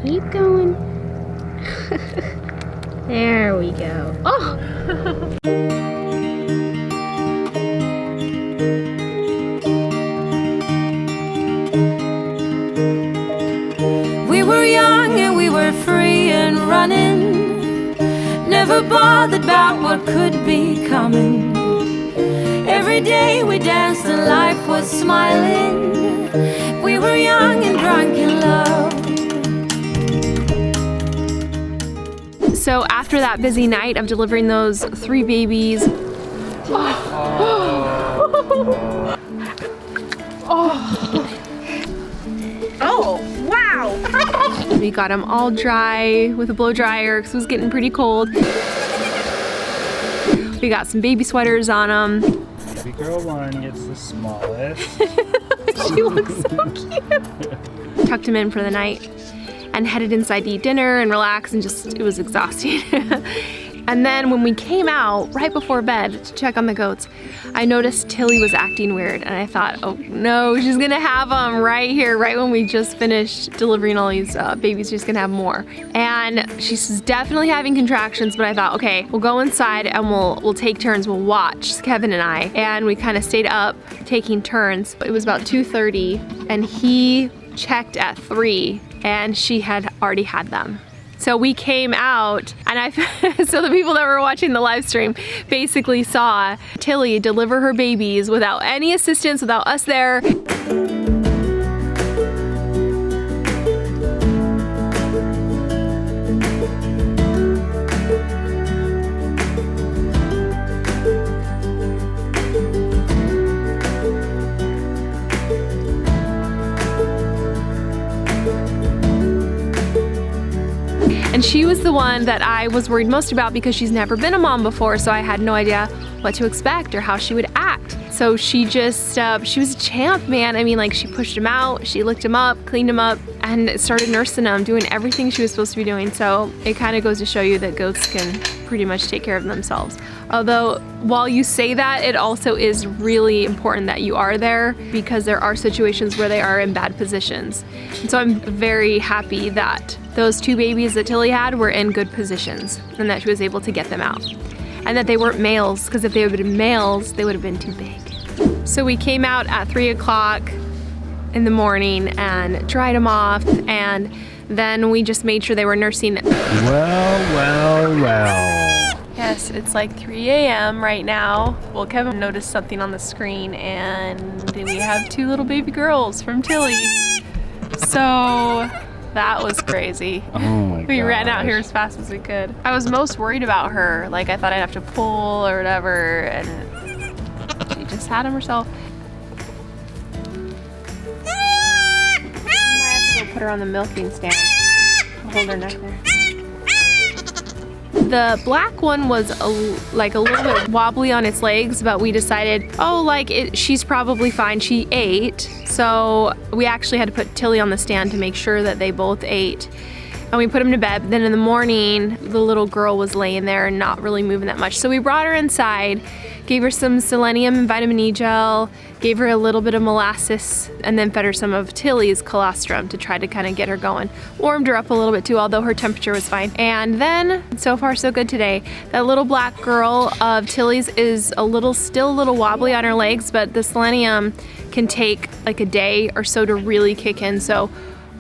Keep going. There we go. Oh! We were young and we were free and running, never bothered about what could be coming. Every day we danced and life was smiling. We were young and drunk in love. So after that busy night of delivering those 3 babies, Oh, wow! we got them all dry with a blow dryer because it was getting pretty cold. We got some baby sweaters on them. Baby girl 1 gets the smallest. She looks so cute. Tucked him in for the night and headed inside to eat dinner and relax, and just, it was exhausting. And then when we came out right before bed to check on the goats, I noticed Tilly was acting weird, and I thought, oh no, she's gonna have them right here, right when we just finished delivering all these babies, she's gonna have more. And she's definitely having contractions, but I thought, okay, we'll go inside and we'll take turns, we'll watch, Kevin and I. And we kind of stayed up taking turns. It was about 2:30, and he checked at 3, and she had already had them. So we came out, and so the people that were watching the live stream basically saw Tilly deliver her babies without any assistance, without us there. And she was the one that I was worried most about because she's never been a mom before, so I had no idea what to expect or how she would act. So she just, she was a champ, man. I mean, like, she pushed him out, she licked him up, cleaned him up, and started nursing him, doing everything she was supposed to be doing. So it kind of goes to show you that goats can pretty much take care of themselves. Although, while you say that, it also is really important that you are there, because there are situations where they are in bad positions. And so I'm very happy that those 2 babies that Tilly had were in good positions and that she was able to get them out. And that they weren't males, because if they would have been males, they would have been too big. So we came out at 3 o'clock in the morning and dried them off, and then we just made sure they were nursing. Well. Yes, it's like 3 a.m. right now. Well, Kevin noticed something on the screen, and we have 2 little baby girls from Tilly. So that was crazy. Oh my god. We ran out here as fast as we could. I was most worried about her. Like, I thought I'd have to pull or whatever, and she just had him herself. I have to go put her on the milking stand. I'll hold her neck there. The black one was like a little bit wobbly on its legs, but we decided, oh, like, she's probably fine. She ate, so we actually had to put Tilly on the stand to make sure that they both ate. And we put them to bed, but then in the morning, the little girl was laying there and not really moving that much. So we brought her inside, gave her some selenium and vitamin E gel, gave her a little bit of molasses, and then fed her some of Tilly's colostrum to try to kind of get her going. Warmed her up a little bit too, although her temperature was fine. And then, so far so good today. That little black girl of Tilly's is still a little wobbly on her legs, but the selenium can take like a day or so to really kick in. So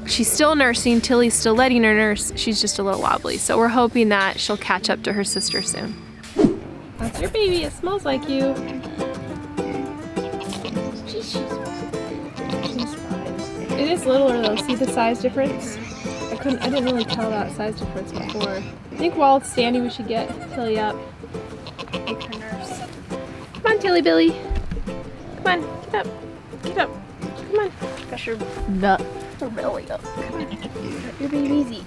she's still nursing, Tilly's still letting her nurse, she's just a little wobbly. So we're hoping that she'll catch up to her sister soon. That's your baby, it smells like you. It is littler though, see the size difference? I didn't really tell that size difference before. I think while it's standing we should get Tilly up. Make her nurse. Come on, Tilly Billy. Come on, get up. Get up. Come on. Got your butt. Her belly up. Come on. Got your baby easy.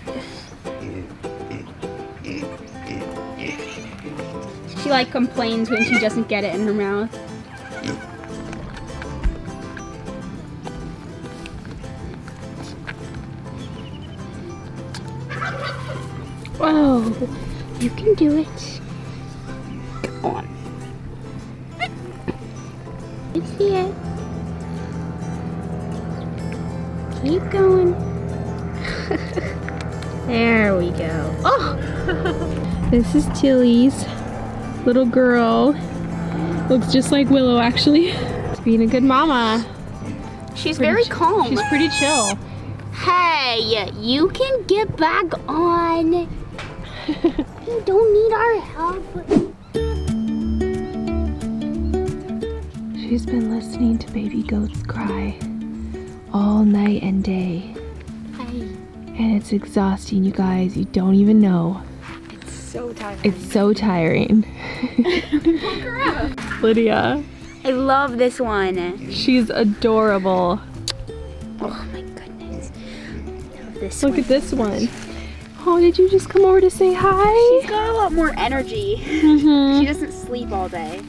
She like complains when she doesn't get it in her mouth. Oh, you can do it. Come on. You see it. Keep going. There we go. Oh! This is Tilly's little girl. Looks just like Willow, actually. She's being a good mama. She's very calm. She's pretty chill. Hey, you can get back on. You don't need our help. She's been listening to baby goats cry all night and day. Hey. And it's exhausting, you guys. You don't even know. It's so tiring. It's so tiring. Lydia. I love this one. She's adorable. Oh my goodness. I love this Look one. at this one. Oh, did you just come over to say hi? She's got a lot more energy. Mm-hmm. She doesn't sleep all day.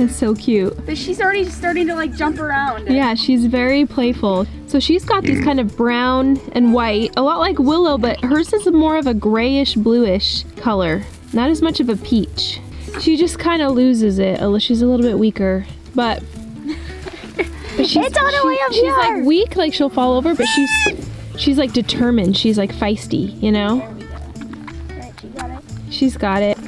It's so cute. But she's already starting to like jump around. Yeah, she's very playful. So she's got these kind of brown and white, a lot like Willow, but hers is more of a grayish bluish color. Not as much of a peach. She just kind of loses it. She's a little bit weaker, but she's, It's on her way up she's here. like weak, like she'll fall over, but she's like determined. She's like feisty, you know? There we go. Right, she got it. She's got it.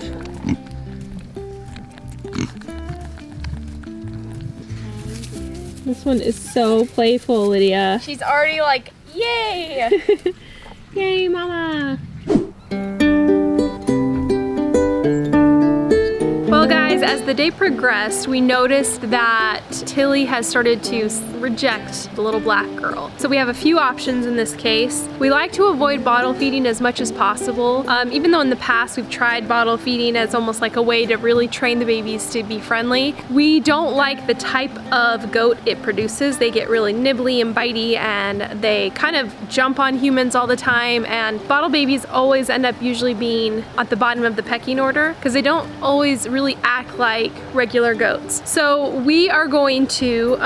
This one is so playful, Lydia. She's already like, yay! Yay, mama! Well, guys, as the day progressed, we noticed that Tilly has started to reject the little black girl. So we have a few options in this case. We like to avoid bottle feeding as much as possible. Even though in the past we've tried bottle feeding as almost like a way to really train the babies to be friendly, we don't like the type of goat it produces. They get really nibbly and bitey, and they kind of jump on humans all the time, and bottle babies always end up usually being at the bottom of the pecking order because they don't always really act like regular goats. So we are going to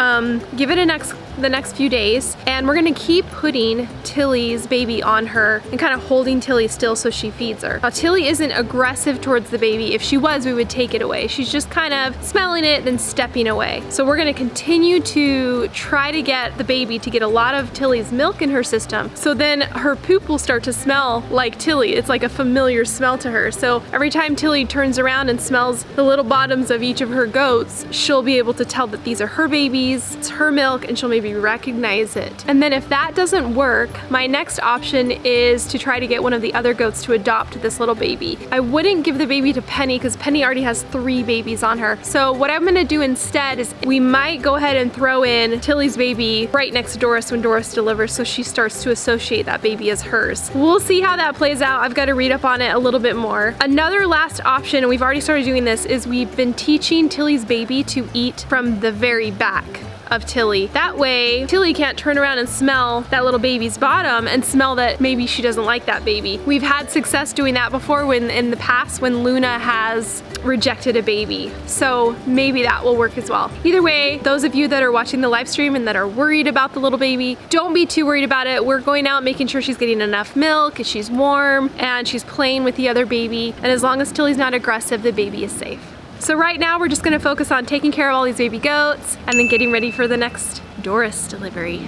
give it the next few days, and we're gonna keep putting Tilly's baby on her and kind of holding Tilly still so she feeds her. Now, Tilly isn't aggressive towards the baby. If she was, we would take it away. She's just kind of smelling it, then stepping away. So we're gonna continue to try to get the baby to get a lot of Tilly's milk in her system. So then her poop will start to smell like Tilly. It's like a familiar smell to her. So every time Tilly turns around and smells the little bottoms of each of her goats, she'll be able to tell that these are her babies, it's her milk, and she'll maybe recognize it. And then if that doesn't work, my next option is to try to get one of the other goats to adopt this little baby. I wouldn't give the baby to Penny because Penny already has 3 babies on her. So what I'm gonna do instead is we might go ahead and throw in Tilly's baby right next to Doris when Doris delivers, so she starts to associate that baby as hers. We'll see how that plays out. I've got to read up on it a little bit more. Another last option, and we've already started doing this, is we've been teaching Tilly's baby to eat from the very back of Tilly. That way, Tilly can't turn around and smell that little baby's bottom and smell that maybe she doesn't like that baby. We've had success doing that before when in the past when Luna has rejected a baby. So maybe that will work as well. Either way, those of you that are watching the live stream and that are worried about the little baby, don't be too worried about it. We're going out making sure she's getting enough milk, she's warm, and she's playing with the other baby. And as long as Tilly's not aggressive, the baby is safe. So right now we're just gonna focus on taking care of all these baby goats and then getting ready for the next Doris delivery.